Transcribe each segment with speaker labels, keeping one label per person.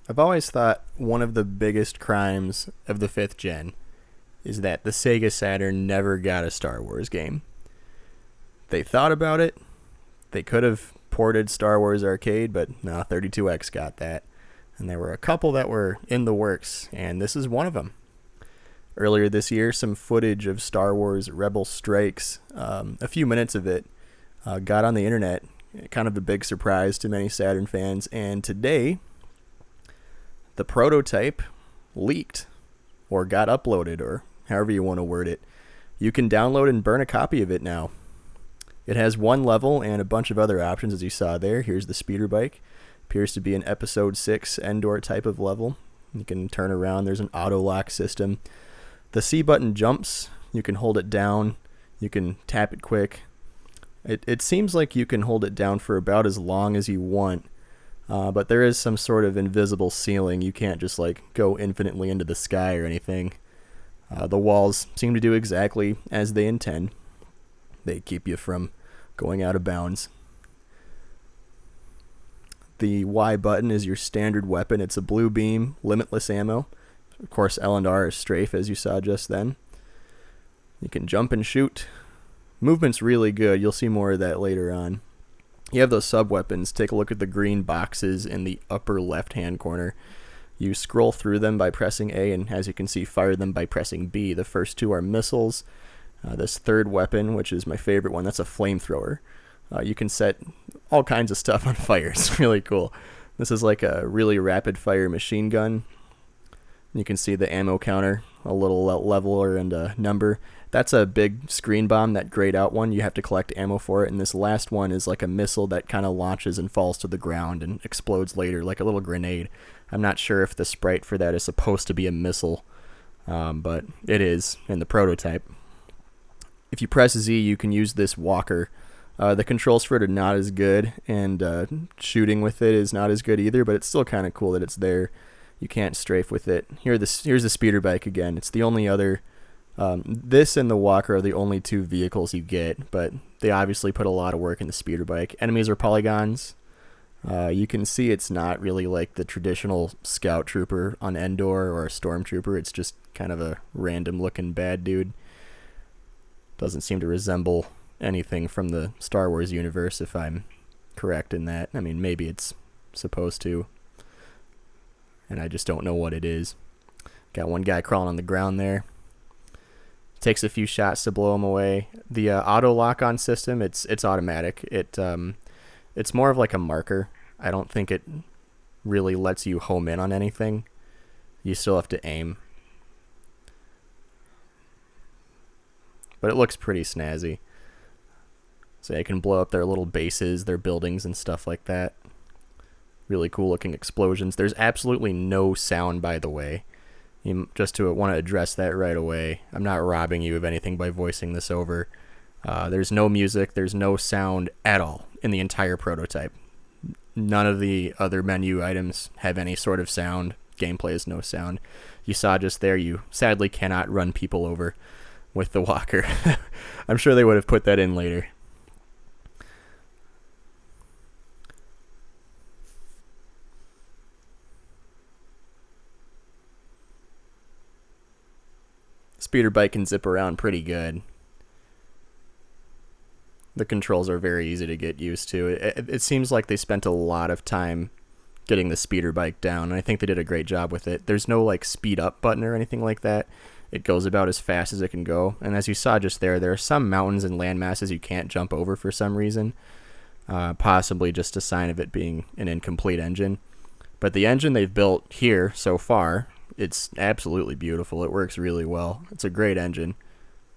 Speaker 1: I've always thought one of the biggest crimes of the 5th gen is that the Sega Saturn never got a Star Wars game. They thought about it. They could have ported Star Wars Arcade, but no, 32X got that. And there were a couple that were in the works, and this is one of them. Earlier this year, some footage of Star Wars Rebel Strikes, a few minutes of it, got on the internet. Kind of a big surprise to many Saturn fans. And today, the prototype leaked, or got uploaded, or however you want to word it. You can download and burn a copy of it now. It has one level and a bunch of other options, as you saw there. Here's the speeder bike. Appears to be an Episode 6 Endor type of level. You can turn around. There's an auto lock system. The C button jumps. You can hold it down. You can tap it quick. It seems like you can hold it down for about as long as you want, but there is some sort of invisible ceiling. You can't just like go infinitely into the sky or anything. The walls seem to do exactly as they intend. They keep you from going out of bounds. The Y button is your standard weapon. It's a blue beam, limitless ammo. Of course, L&R is strafe, as you saw just then. You can jump and shoot. Movement's really good. You'll see more of that later on. You have those sub-weapons. Take a look at the green boxes in the upper left-hand corner. You scroll through them by pressing A, and as you can see, fire them by pressing B. The first two are missiles. This third weapon, which is my favorite one, that's a flamethrower. You can set all kinds of stuff on fire. It's really cool. This is like a really rapid-fire machine gun. You can see the ammo counter, a little leveler and a number. That's a big screen bomb, that grayed out one. You have to collect ammo for it. And this last one is like a missile that kind of launches and falls to the ground and explodes later, like a little grenade. I'm not sure if the sprite for that is supposed to be a missile, but it is in the prototype. If you press Z, you can use this walker. The controls for it are not as good, and shooting with it is not as good either, but it's still kind of cool that it's there. You can't strafe with it. Here's the speeder bike again. It's the only other... this and the walker are the only two vehicles you get, but they obviously put a lot of work in the speeder bike. Enemies are polygons. You can see it's not really like the traditional scout trooper on Endor or a stormtrooper. It's just kind of a random looking bad dude. Doesn't seem to resemble anything from the Star Wars universe, if I'm correct in that. I mean, maybe it's supposed to, and I just don't know what it is. Got one guy crawling on the ground there. Takes a few shots to blow him away. The auto lock-on system, it's automatic. It's more of like a marker. I don't think it really lets you home in on anything. You still have to aim. But it looks pretty snazzy. So you can blow up their little bases, their buildings and stuff like that. Really cool looking explosions. There's absolutely no sound, by the way. Just to want to address that right away. I'm not robbing you of anything by voicing this over. There's no music. There's no sound at all in the entire prototype. None of the other menu items have any sort of sound. Gameplay is no sound. You saw just there, you sadly cannot run people over with the walker. I'm sure they would have put that in later. Speeder bike can zip around pretty good. The controls are very easy to get used to. It seems like they spent a lot of time getting the speeder bike down, and I think they did a great job with it. There's no like speed up button or anything like that. It goes about as fast as it can go, and as you saw just there are some mountains and land masses you can't jump over for some reason, possibly just a sign of it being an incomplete engine. But the engine they've built here so far, it's absolutely beautiful. It works really well. It's a great engine.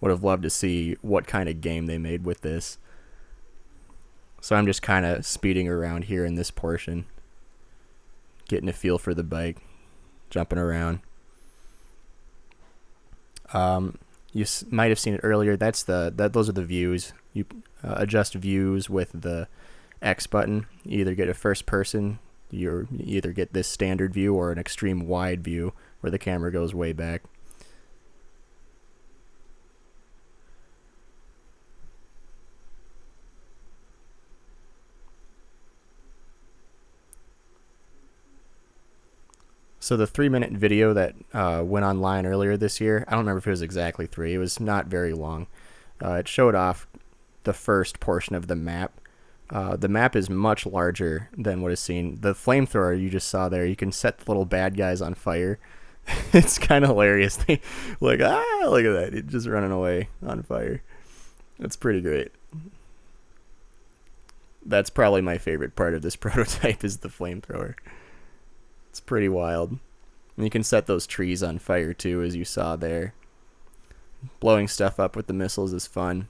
Speaker 1: Would have loved to see what kind of game they made with this. So I'm just kind of speeding around here in this portion, getting a feel for the bike, jumping around. You might have seen it earlier. Those are the views. You adjust views with the X button. You either get a first person, you either get this standard view or an extreme wide view where the camera goes way back. So the 3-minute video that went online earlier this year, I don't remember if it was exactly 3. It was not very long. It showed off the first portion of the map. The map is much larger than what is seen. The flamethrower you just saw there, you can set the little bad guys on fire. It's kind of hilarious. They look at that. It's just running away on fire. It's pretty great. That's probably my favorite part of this prototype is the flamethrower. It's pretty wild. And you can set those trees on fire too, as you saw there. Blowing stuff up with the missiles is fun.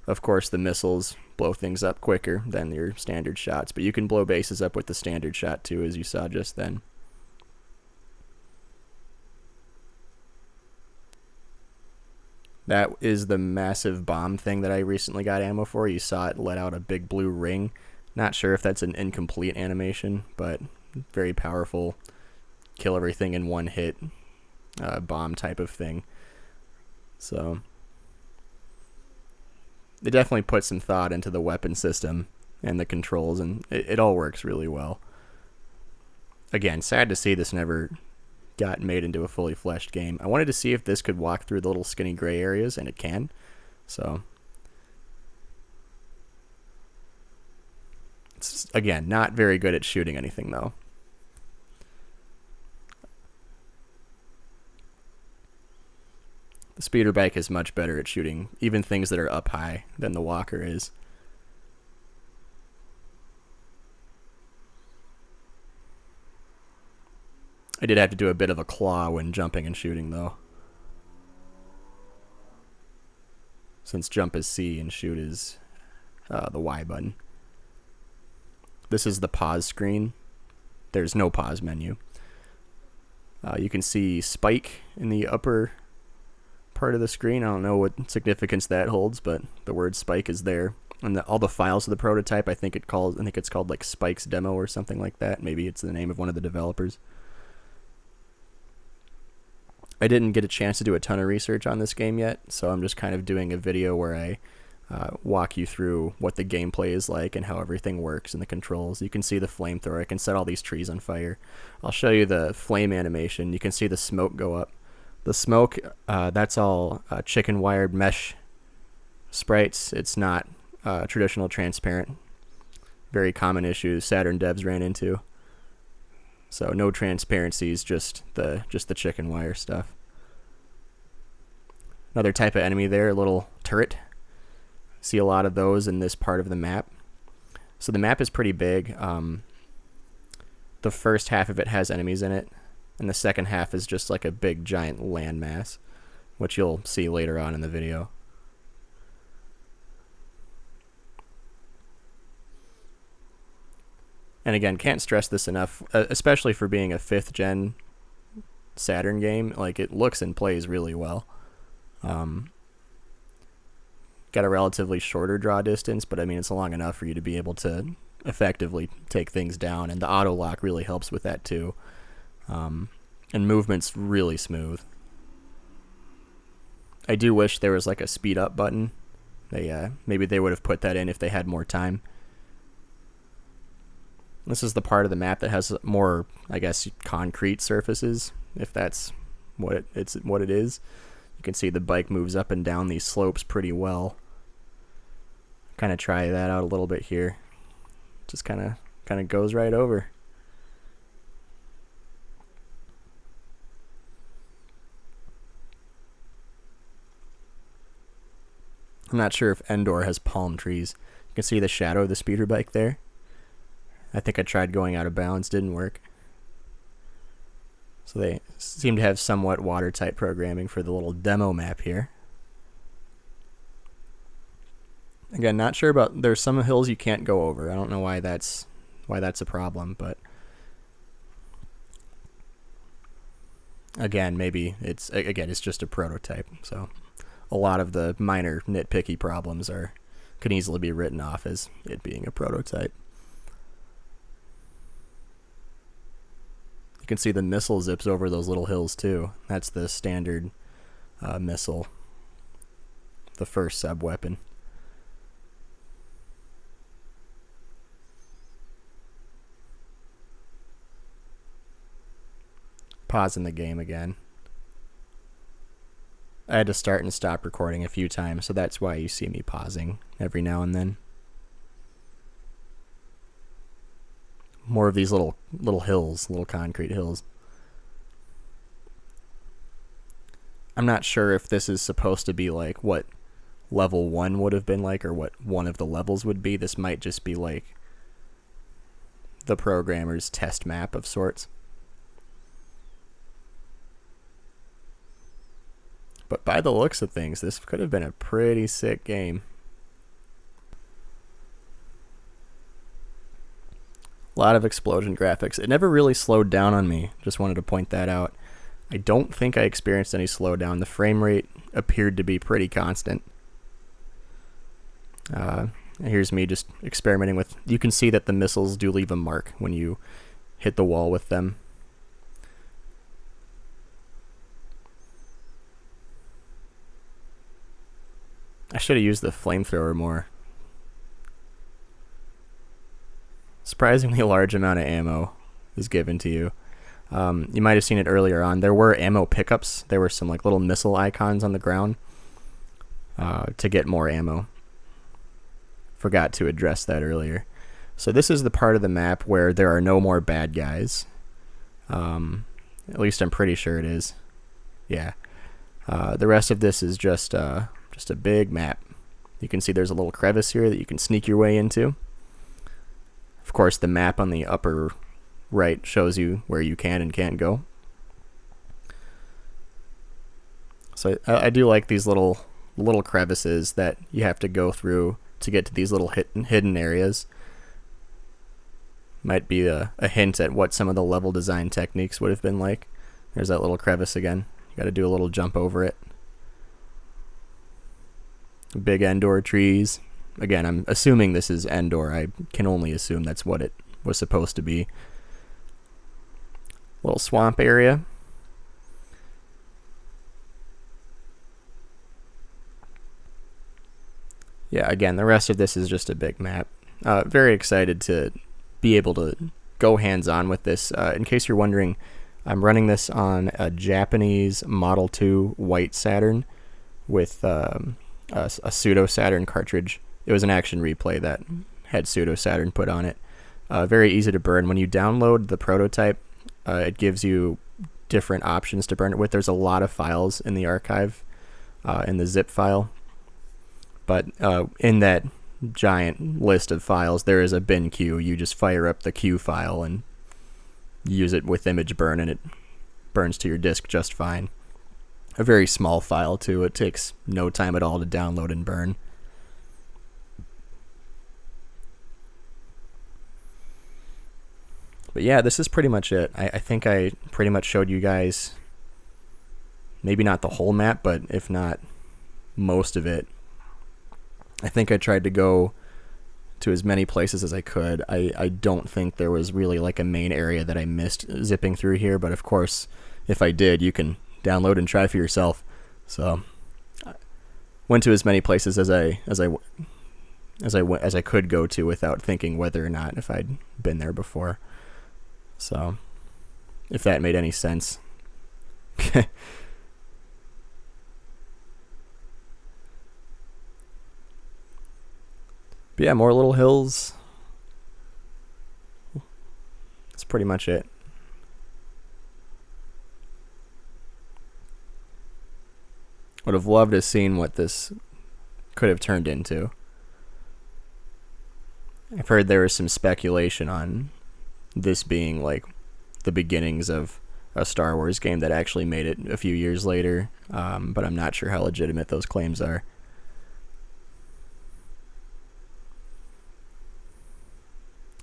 Speaker 1: Of course, the missiles blow things up quicker than your standard shots, but you can blow bases up with the standard shot too, as you saw just then. That is the massive bomb thing that I recently got ammo for. You saw it let out a big blue ring. Not sure if that's an incomplete animation, but very powerful, kill everything in one hit bomb type of thing. So they definitely put some thought into the weapon system and the controls, and it all works really well. Again, sad to see this never got made into a fully fleshed game. I wanted to see if this could walk through the little skinny gray areas, and it can. So it's, again, not very good at shooting anything though. The speeder bike is much better at shooting even things that are up high than the walker is. I did have to do a bit of a claw when jumping and shooting though, since jump is C and shoot is the Y button. This is the pause screen. There's no pause menu. You can see Spike in the upper part of the screen. I don't know what significance that holds, but the word Spike is there. And all the files of the prototype, I think it's called like Spike's Demo or something like that. Maybe it's the name of one of the developers. I didn't get a chance to do a ton of research on this game yet, so I'm just kind of doing a video where I walk you through what the gameplay is like and how everything works and the controls. You can see the flamethrower. I can set all these trees on fire. I'll show you the flame animation. You can see the smoke go up. The smoke, that's all chicken wired mesh sprites. It's not traditional transparent. Very common issue Saturn devs ran into. So no transparencies, just the chicken wire stuff. Another type of enemy there, a little turret. See a lot of those in this part of the map. So the map is pretty big. The first half of it has enemies in it, and the second half is just like a big giant landmass, which you'll see later on in the video. And again, can't stress this enough, especially for being a 5th gen Saturn game. Like, it looks and plays really well. Got a relatively shorter draw distance, but I mean, it's long enough for you to be able to effectively take things down, and the auto lock really helps with that too. And movement's really smooth. I do wish there was like a speed up button. Maybe they would have put that in if they had more time. This is the part of the map that has more, I guess, concrete surfaces, if that's what it is. You can see the bike moves up and down these slopes pretty well. Kind of try that out a little bit here. Just kind of goes right over. I'm not sure if Endor has palm trees. You can see the shadow of the speeder bike there. I think I tried going out of bounds, didn't work. So they seem to have somewhat watertight programming for the little demo map here. Again, not sure about, there's some hills you can't go over. I don't know why that's a problem, but again, maybe it's just a prototype. So a lot of the minor nitpicky problems can easily be written off as it being a prototype. You can see the missile zips over those little hills too. That's the standard missile, the first sub-weapon. pausing the game again. I had to start and stop recording a few times, so that's why you see me pausing every now and then. More of these little hills, little concrete hills. I'm not sure if this is supposed to be like what level 1 would have been like, or what one of the levels would be. This might just be like the programmer's test map of sorts. But by the looks of things, this could have been a pretty sick game. A lot of explosion graphics. It never really slowed down on me. Just wanted to point that out. I don't think I experienced any slowdown. The frame rate appeared to be pretty constant. Here's me just experimenting with... You can see that the missiles do leave a mark when you hit the wall with them. I should have used the flamethrower more. Surprisingly large amount of ammo is given to you. You might have seen it earlier on. There were ammo pickups. There were some like little missile icons on the ground to get more ammo. Forgot to address that earlier. So this is the part of the map where there are no more bad guys. At least I'm pretty sure it is. Yeah. The rest of this is just a big map. You can see there's a little crevice here that you can sneak your way into. Of course, the map on the upper right shows you where you can and can't go. So I do like these little crevices that you have to go through to get to these little hidden areas. Might be a hint at what some of the level design techniques would have been like. There's that little crevice again. You got to do a little jump over it. Big Endor trees. Again, I'm assuming this is Endor. I can only assume that's what it was supposed to be. Little swamp area. Yeah, again, the rest of this is just a big map. Very excited to be able to go hands-on with this. In case you're wondering, I'm running this on a Japanese Model 2 white Saturn with a pseudo Saturn cartridge. It was an action replay that had pseudo Saturn put on it. Very easy to burn. When you download the prototype, it gives you different options to burn it with. There's a lot of files in the archive, in the zip file. But in that giant list of files, there is a bin queue. You just fire up the queue file and use it with image burn, and it burns to your disk just fine. A very small file, too. It takes no time at all to download and burn. But yeah, this is pretty much it. I think I pretty much showed you guys, maybe not the whole map, but if not most of it. I think I tried to go to as many places as I could. I don't think there was really like a main area that I missed zipping through here, but of course, if I did, you can download and try for yourself. So I went to as many places as I could go to without thinking whether or not if I'd been there before. So if that made any sense. But yeah, more little hills. That's pretty much it. Would have loved to have seen what this could have turned into. I've heard there is some speculation on this being like the beginnings of a Star Wars game that actually made it a few years later, but I'm not sure how legitimate those claims are.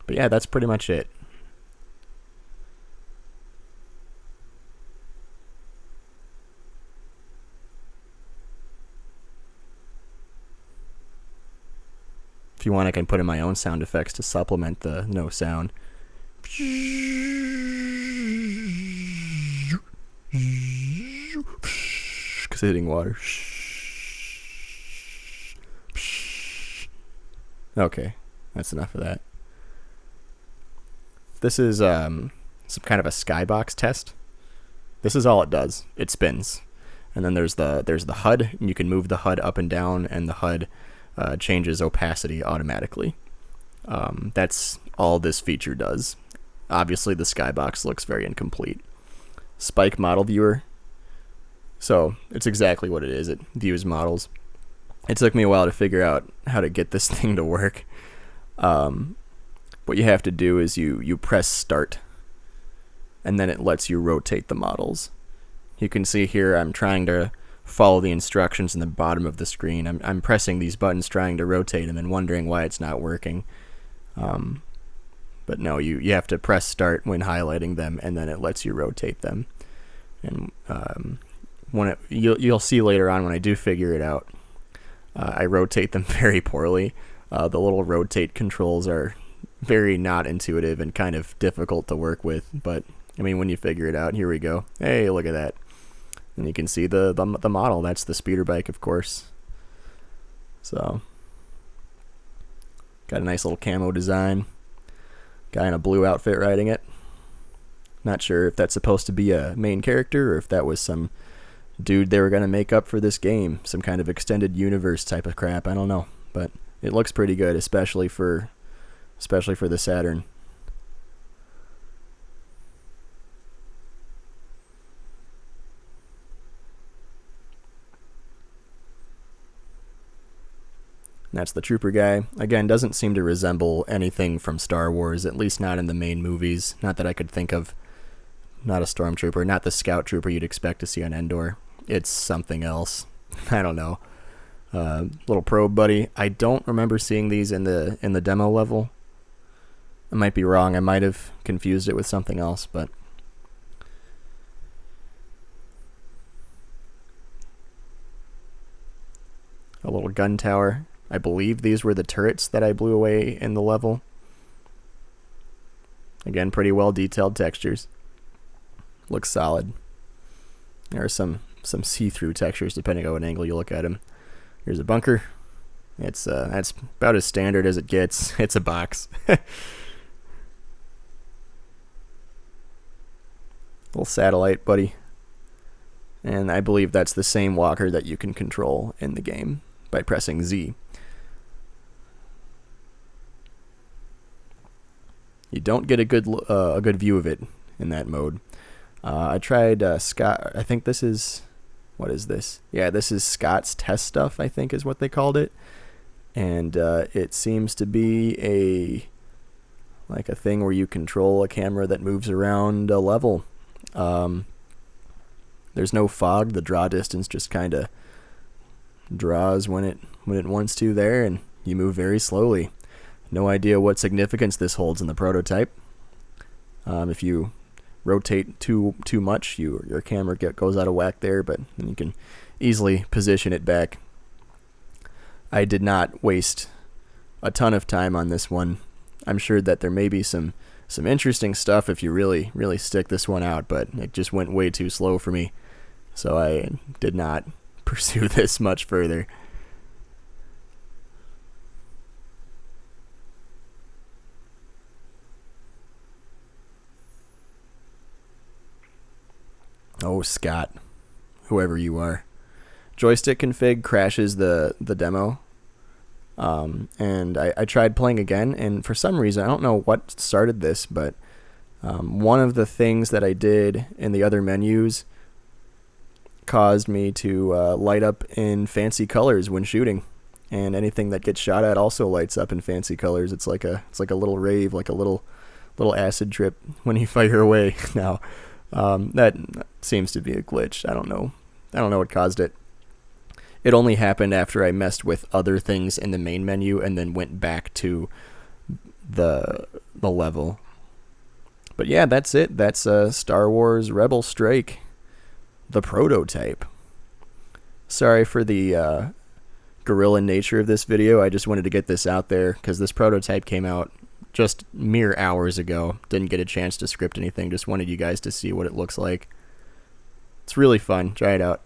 Speaker 1: But yeah, that's pretty much it. If you want, I can put in my own sound effects to supplement the no sound. Because hitting water. Okay, that's enough of that. This is some kind of a Skybox Test. This is all it does. It spins. And then there's the HUD, and you can move the HUD up and down, and the HUD changes opacity automatically. That's all this feature does. Obviously, the skybox looks very incomplete. Spike model viewer. So it's exactly what it is. It views models. It took me a while to figure out how to get this thing to work. What you have to do is you press start, and then it lets you rotate the models. You can see here I'm trying to follow the instructions in the bottom of the screen. I'm pressing these buttons trying to rotate them and wondering why it's not working. But no, you have to press start when highlighting them, and then it lets you rotate them. And you'll see later on when I do figure it out, I rotate them very poorly. The little rotate controls are very not intuitive and kind of difficult to work with, but I mean, when you figure it out, here we go. Hey, look at that. And you can see the model. That's the speeder bike, of course. So, got a nice little camo design. Guy in a blue outfit riding it. Not sure if that's supposed to be a main character or if that was some dude they were going to make up for this game. Some kind of extended universe type of crap. I don't know. But it looks pretty good, especially for the Saturn. And that's the trooper guy. Again, doesn't seem to resemble anything from Star Wars, at least not in the main movies. Not that I could think of. Not a stormtrooper, not the scout trooper you'd expect to see on Endor. It's something else. I don't know. Little probe buddy. I don't remember seeing these in the demo level. I might be wrong. I might have confused it with something else, but a little gun tower. I believe these were the turrets that I blew away in the level. Again, pretty well detailed textures. Looks solid. There are some see-through textures depending on what angle you look at them. Here's a bunker. That's about as standard as it gets. It's a box. Little satellite buddy. And I believe that's the same walker that you can control in the game by pressing Z. You don't get a good view of it in that mode. I tried Scott. I think this is, what is this? Yeah, this is Scott's test stuff, I think is what they called it. And it seems to be a thing where you control a camera that moves around a level. There's no fog. The draw distance just kind of draws when it wants to there, and you move very slowly. No idea what significance this holds in the prototype. If you rotate too much, your camera goes out of whack there, but you can easily position it back. I did not waste a ton of time on this one. I'm sure that there may be some interesting stuff if you really stick this one out, but it just went way too slow for me, so I did not pursue this much further. Oh, Scott, whoever you are. Joystick config crashes the demo. And I tried playing again, and for some reason, I don't know what started this, but one of the things that I did in the other menus caused me to light up in fancy colors when shooting, and anything that gets shot at also lights up in fancy colors. It's like a little rave, like a little acid trip when you fire away. Now, that seems to be a glitch. I don't know what caused it. It only happened after I messed with other things in the main menu and then went back to the level. But yeah, that's it. That's Star Wars Rebel Strike, the prototype. Sorry for the guerrilla nature of this video. I just wanted to get this out there because this prototype came out just mere hours ago. Didn't get a chance to script anything. Just wanted you guys to see what it looks like. It's really fun. Try it out.